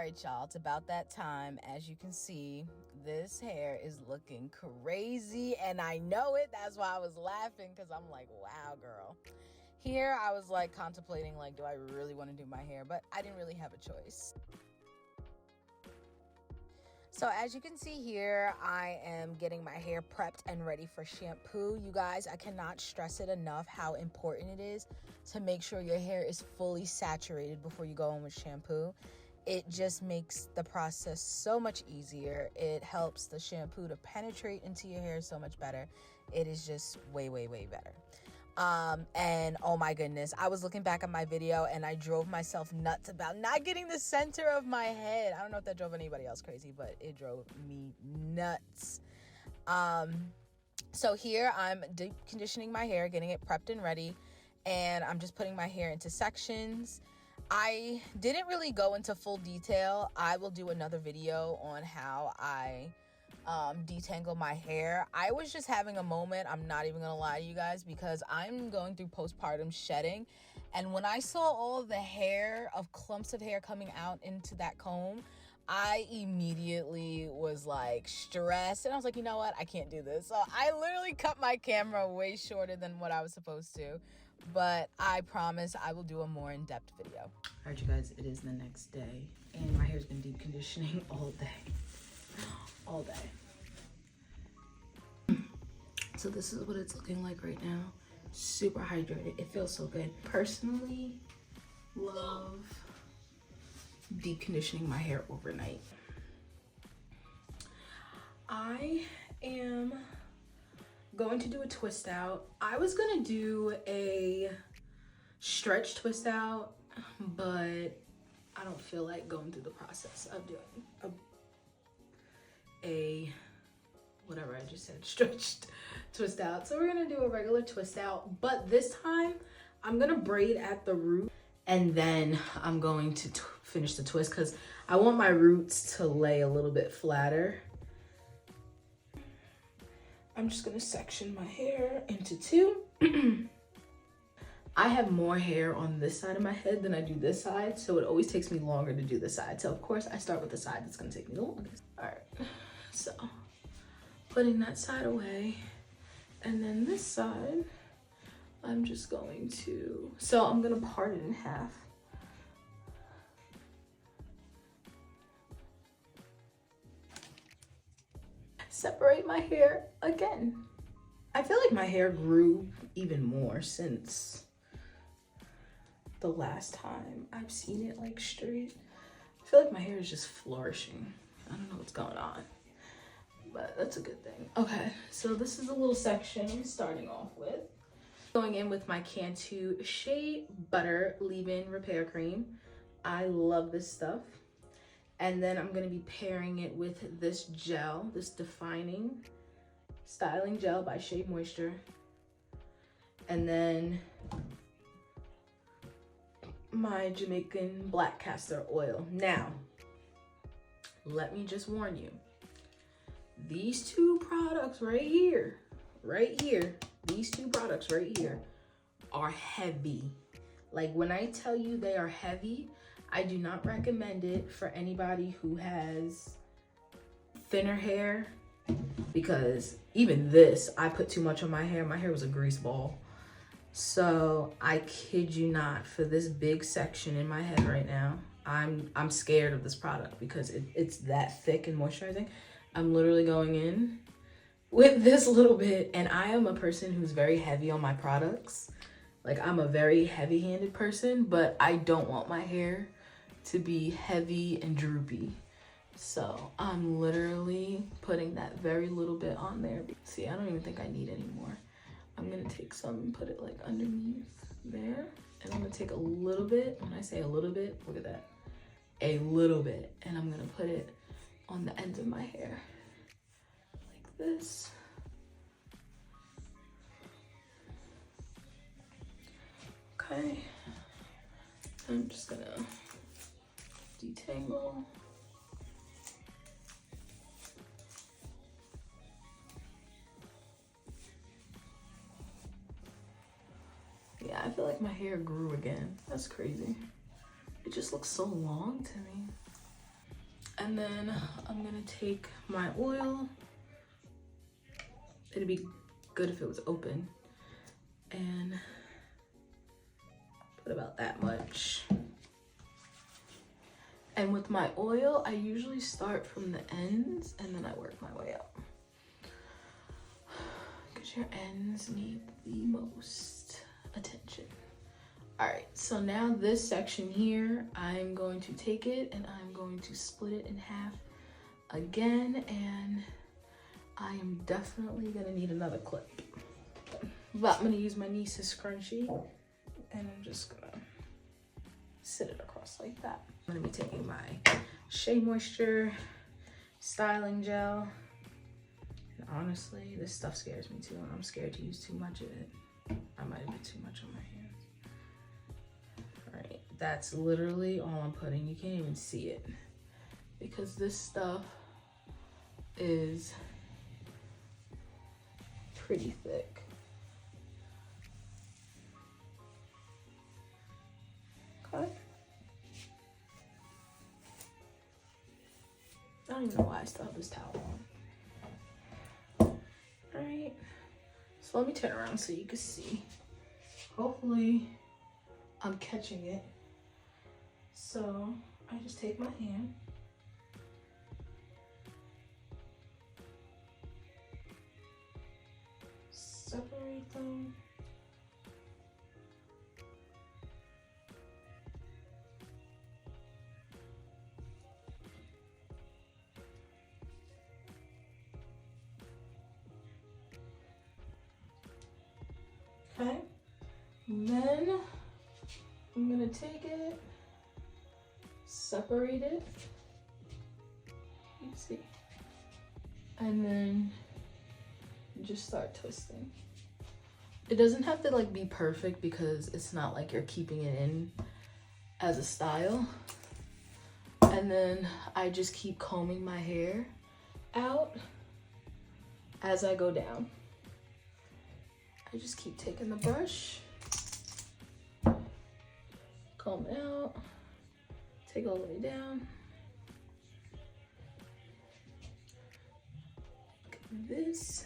right, y'all, it's about that time. As you can see, this hair is looking crazy, and I know it. That's why I was laughing, because I'm like, wow, girl. Here, I was like contemplating, like, do I really want to do my hair? But I didn't really have a choice. So as you can see here, I am getting my hair prepped and ready for shampoo. You guys, I cannot stress it enough how important it is to make sure your hair is fully saturated before you go in with shampoo. It just makes the process so much easier. It helps the shampoo to penetrate into your hair so much better. It is just way, way, way better. And oh my goodness, I was looking back at my video and I drove myself nuts about not getting the center of my head. I don't know if that drove anybody else crazy, but it drove me nuts. So here I'm deep conditioning my hair, getting it prepped and ready, and I'm just putting my hair into sections. I didn't really go into full detail. I will do another video on how I detangle my hair. I was just having a moment, I'm not even gonna lie to you guys, because I'm going through postpartum shedding, and when I saw all the hair of clumps of hair coming out into that comb, I immediately was like stressed, and I was like, you know what, I can't do this. So I literally cut my camera way shorter than what I was supposed to, but I promise I will do a more in-depth video. All right, you guys, it is the next day, and my hair's been deep conditioning all day. All day. So this is what it's looking like right now. Super hydrated. It feels so good. Personally, love deep conditioning my hair overnight. I am going to do a twist out. I was gonna do a stretch twist out, but I don't feel like going through the process of doing a whatever I just said, stretched twist out. So we're gonna do a regular twist out, but this time I'm gonna braid at the root, and then I'm going to finish the twist because I want my roots to lay a little bit flatter. I'm just gonna section my hair into two. I have more hair on this side of my head than I do this side, so it always takes me longer to do this side. So of course I start with the side that's gonna take me the longest. All right, so putting that side away, and then this side, I'm just going to, so I'm gonna part it in half. Separate my hair again. I feel like my hair grew even more since the last time I've seen it like straight. I feel like my hair is just flourishing. I don't know what's going on, but that's a good thing. Okay, so this is a little section I'm starting off with. Going in with my Cantu Shea Butter Leave-In Repair Cream. I love this stuff. And then I'm gonna be pairing it with this gel, this Defining Styling Gel by Shea Moisture. And then my Jamaican Black Castor Oil. Now, let me just warn you. These two products right here, these two products right here are heavy. Like when I tell you they are heavy, I do not recommend it for anybody who has thinner hair, because even this, I put too much on my hair. My hair was a grease ball. So I kid you not, for this big section in my head right now, I'm scared of this product because it's that thick and moisturizing. I'm literally going in with this little bit, and I am a person who's very heavy on my products. Like, I'm a very heavy-handed person, but I don't want my hair to be heavy and droopy. So I'm literally putting that very little bit on there. See, I don't even think I need any more. I'm gonna take some and put it like underneath there. And I'm gonna take a little bit. When I say a little bit, look at that. A little bit. And I'm gonna put it on the ends of my hair. Like this. Okay. I'm just gonna detangle. Yeah, I feel like my hair grew again. That's crazy. It just looks so long to me. And then I'm gonna take my oil. It'd be good if it was open. And put about that much. And with my oil, I usually start from the ends and then I work my way up. Because your ends need the most attention. All right, so now this section here, I'm going to take it and I'm going to split it in half again, and I am definitely gonna need another clip. But I'm gonna use my niece's scrunchie and I'm just gonna sit it across like that. I'm gonna be taking my Shea Moisture styling gel. And honestly, this stuff scares me too, and I'm scared to use too much of it. I might have put too much on my hands. All right, that's literally all I'm putting. You can't even see it because this stuff is pretty thick. Okay. I don't even know why I still have this towel on. All right, so let me turn around so you can see. Hopefully I'm catching it. So I just take my hand, separate them. Okay, and then I'm gonna take it, separate it, you see, and then just start twisting. It doesn't have to like be perfect because it's not like you're keeping it in as a style. And then I just keep combing my hair out as I go down. I just keep taking the brush, comb it out, take all the way down. Look at this.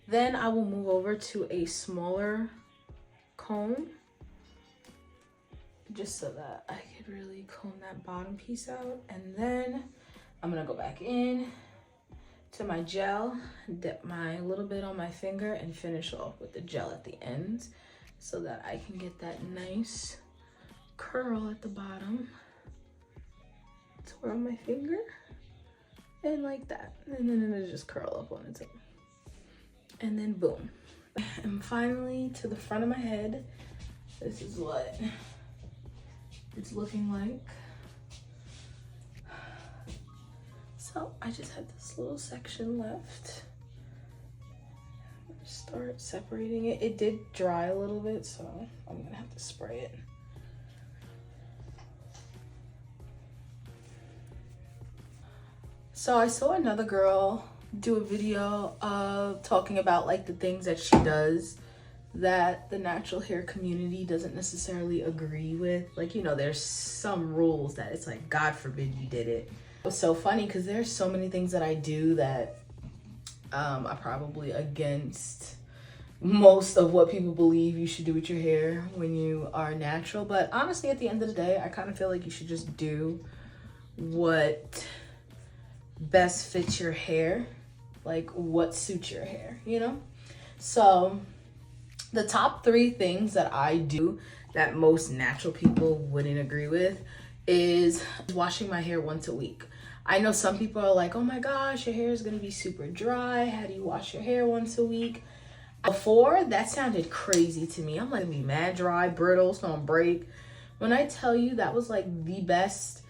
Then I will move over to a smaller comb just so that I could really comb that bottom piece out. And then I'm gonna go back in to my gel, dip my little bit on my finger and finish off with the gel at the ends so that I can get that nice curl at the bottom. Twirl my finger and like that, and then it'll just curl up on its own. And then boom. And finally to the front of my head, this is what it's looking like. So I just have this little section left. I'm gonna start separating it. It did dry a little bit, so I'm gonna have to spray it. So I saw another girl do a video of talking about like the things that she does that the natural hair community doesn't necessarily agree with. Like, you know, there's some rules that it's like, God forbid you did it. It was so funny because there's so many things that I do that are probably against most of what people believe you should do with your hair when you are natural. But honestly, at the end of the day, I kind of feel like you should just do what best fits your hair, like what suits your hair, you know? So the top 3 things that I do that most natural people wouldn't agree with is washing my hair once a week. I know some people are like, oh my gosh, your hair is gonna be super dry. How do you wash your hair once a week? Before, that sounded crazy to me. I'm like, be mad dry, brittle, it's gonna break. When I tell you that was like the best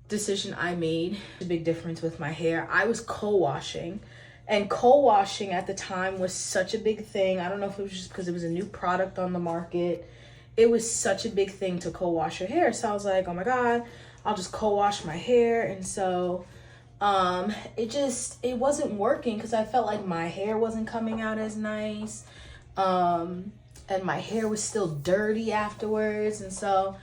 decision I made, a big difference with my hair. I was co-washing, and co-washing at the time was such a big thing. I don't know if it was just because it was a new product on the market. It was such a big thing to co-wash your hair. So I was like, oh my God, I'll just co-wash my hair. And so it wasn't working because I felt like my hair wasn't coming out as nice. And my hair was still dirty afterwards. And so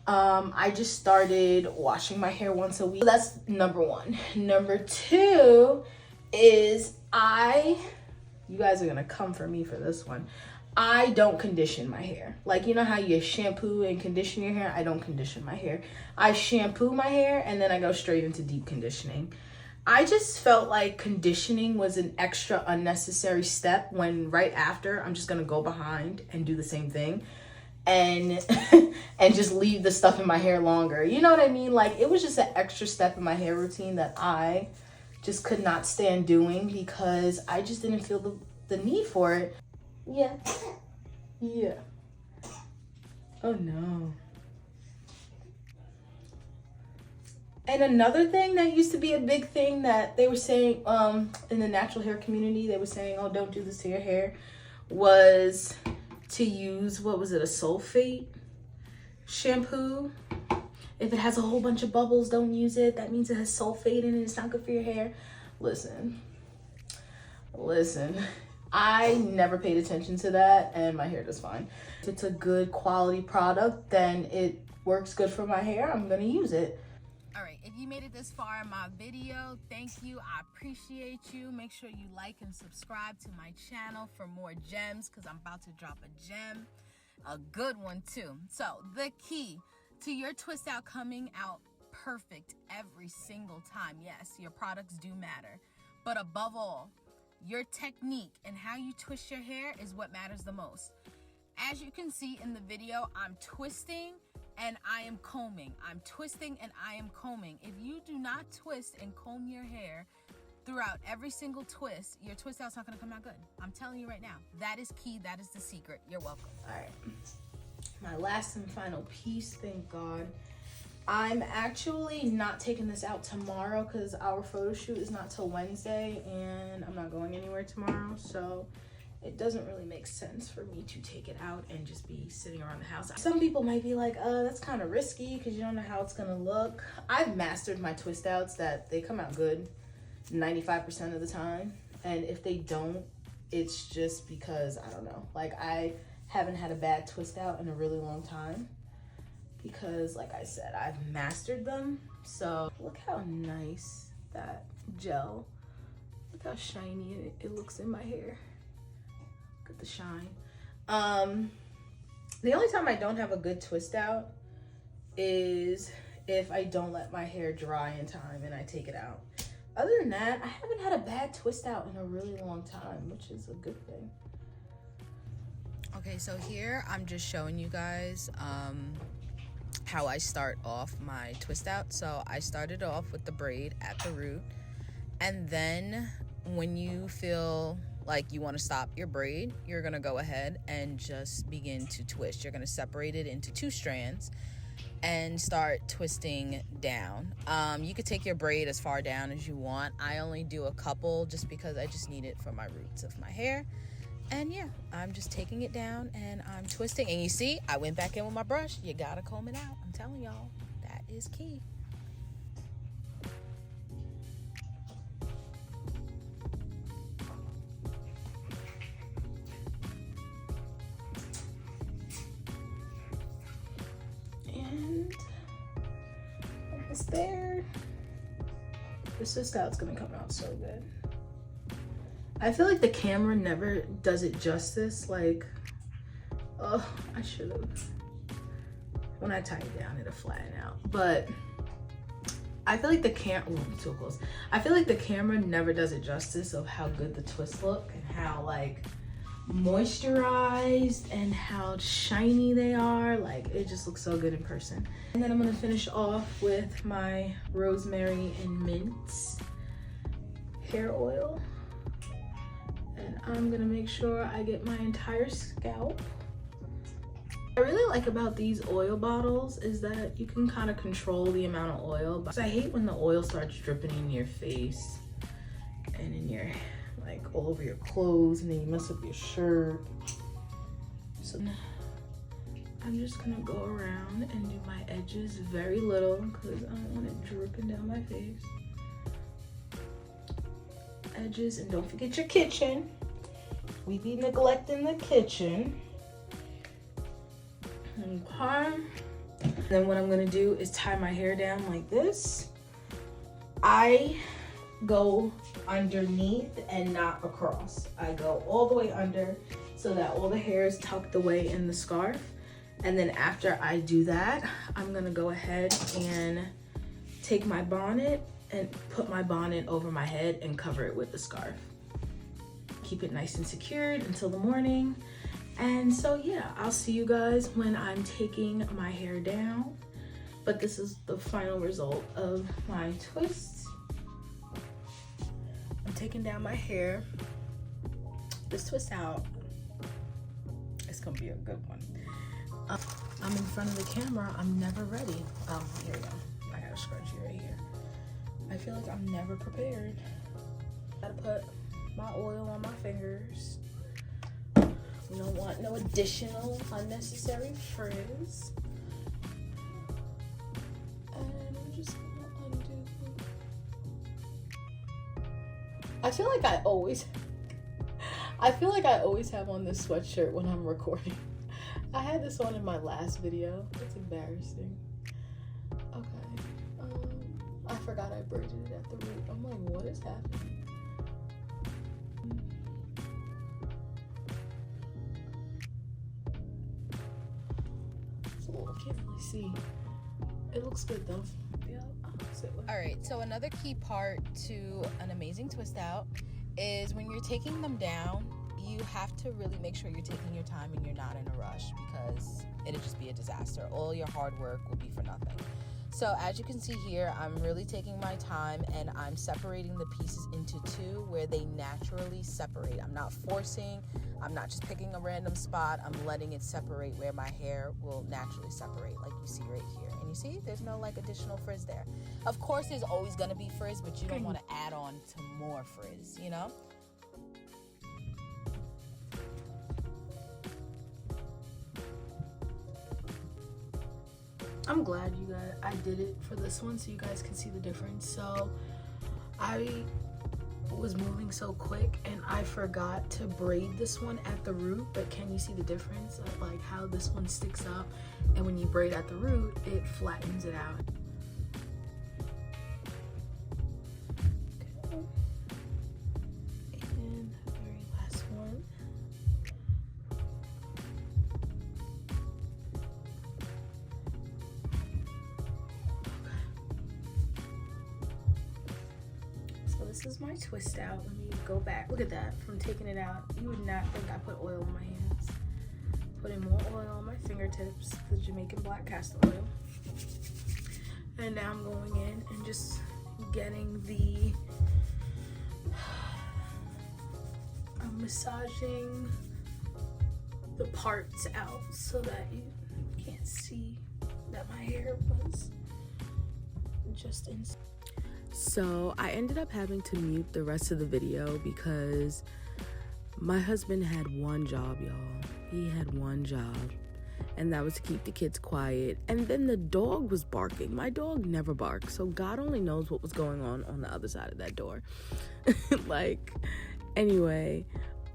I just started washing my hair once a week. That's number one. Number two is you guys are gonna come for me for this one. I don't condition my hair. Like, you know how you shampoo and condition your hair? I don't condition my hair. I shampoo my hair and then I go straight into deep conditioning. I just felt like conditioning was an extra unnecessary step when right after I'm just gonna go behind and do the same thing and and just leave the stuff in my hair longer. You know what I mean? Like, it was just an extra step in my hair routine that I just could not stand doing because I just didn't feel the need for it. Yeah. Yeah. Oh no. And another thing that used to be a big thing that they were saying in the natural hair community, they were saying, oh, don't do this to your hair, was to use, what was it, a sulfate shampoo. If it has a whole bunch of bubbles, don't use it. That means it has sulfate in it. It's not good for your hair. Listen. I never paid attention to that and my hair does fine. If it's a good quality product, then it works good for my hair. I'm gonna use it. All right, if you made it this far in my video, thank you. I appreciate you. Make sure you like and subscribe to my channel for more gems because I'm about to drop a gem, a good one too. So the key to your twist out coming out perfect every single time. Yes, your products do matter, but above all, your technique and how you twist your hair is what matters the most. As you can see in the video, I'm twisting and I am combing. I'm twisting and I am combing. If you do not twist and comb your hair throughout every single twist, your twist out's not gonna come out good. I'm telling you right now, that is key, that is the secret. You're welcome. All right, my last and final piece, thank God. I'm actually not taking this out tomorrow because our photo shoot is not till Wednesday and I'm not going anywhere tomorrow, so it doesn't really make sense for me to take it out and just be sitting around the house. Some people might be like, that's kind of risky because you don't know how it's gonna look. I've mastered my twist outs that they come out good 95% of the time, and if they don't, it's just because, I don't know, like I haven't had a bad twist out in a really long time. Because like I said, I've mastered them. So look how nice that gel, look how shiny it looks in my hair. Look at the shine. The only time I don't have a good twist out is if I don't let my hair dry in time and I take it out. Other than that, I haven't had a bad twist out in a really long time, which is a good thing. Okay, so here I'm just showing you guys how I start off my twist out. So I started off with the braid at the root, and then when you feel like you want to stop your braid, you're gonna go ahead and just begin to twist. You're gonna separate it into 2 strands and start twisting down. You could take your braid as far down as you want. I only do a couple just because I just need it for my roots of my hair. And yeah, I'm just taking it down and I'm twisting. And you see, I went back in with my brush. You gotta comb it out. I'm telling y'all, that is key. And almost there. This twist out's gonna come out so good. I feel like the camera never does it justice. Like, oh, I should have. When I tie it down, it'll flatten out. But I feel like the camera, too close. I feel like the camera never does it justice of how good the twists look and how like moisturized and how shiny they are. Like, it just looks so good in person. And then I'm gonna finish off with my rosemary and mint hair oil. And I'm gonna make sure I get my entire scalp. What I really like about these oil bottles is that you can kind of control the amount of oil. But I hate when the oil starts dripping in your face and in your, like, all over your clothes, and then you mess up your shirt. So I'm just gonna go around and do my edges very little because I don't want it dripping down my face. Edges, and don't forget your kitchen. We be neglecting the kitchen. Okay. Then what I'm gonna do is tie my hair down like this. I go underneath and not across. I go all the way under so that all the hair is tucked away in the scarf. And then after I do that, I'm gonna go ahead and take my bonnet and put my bonnet over my head and cover it with the scarf. Keep it nice and secured until the morning. And so yeah, I'll see you guys when I'm taking my hair down. But this is the final result of my twists. I'm taking down my hair. This twist out, it's gonna be a good one. I'm in front of the camera, I'm never ready. Oh, here we go. I got a scrunchie right here. I feel like I'm never prepared. Gotta put my oil on my fingers. We don't want no additional unnecessary frizz. And I'm just gonna undo. I feel like I always have on this sweatshirt when I'm recording. I had this on in my last video. It's embarrassing. Okay. I forgot I braided it at the root. I'm like, what is happening? It's a little, I can't really see. It looks good though. Yeah, I'll sit with it. All right, so another key part to an amazing twist out is when you're taking them down, you have to really make sure you're taking your time and you're not in a rush, because it'll just be a disaster. All your hard work will be for nothing. So as you can see here, I'm really taking my time and I'm separating the pieces into two where they naturally separate. I'm not forcing, I'm not just picking a random spot, I'm letting it separate where my hair will naturally separate, like you see right here. And you see, there's no like additional frizz there. Of course, there's always gonna be frizz, but you don't wanna add on to more frizz, you know? I'm glad I did it for this one so you guys can see the difference. So I was moving so quick and I forgot to braid this one at the root, but can you see the difference of like how this one sticks up, and when you braid at the root it flattens it out. Okay. And the very last one. This is my twist out. Let me go back. Look at that. From taking it out, you would not think I put oil on my hands. Putting more oil on my fingertips, the Jamaican black castor oil. And now I'm going in and just getting the, I'm massaging the parts out so that you can't see that my hair was just inside. So I ended up having to mute the rest of the video because my husband had one job, y'all. He had one job, and that was to keep the kids quiet. And then the dog was barking. My dog never barks, so God only knows what was going on the other side of that door. Like, anyway,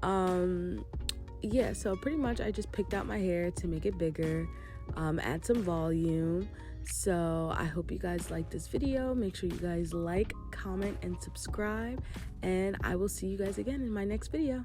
yeah, so pretty much I just picked out my hair to make it bigger, add some volume. So I hope you guys like this video. Make sure you guys like, comment, and subscribe, and I will see you guys again in my next video.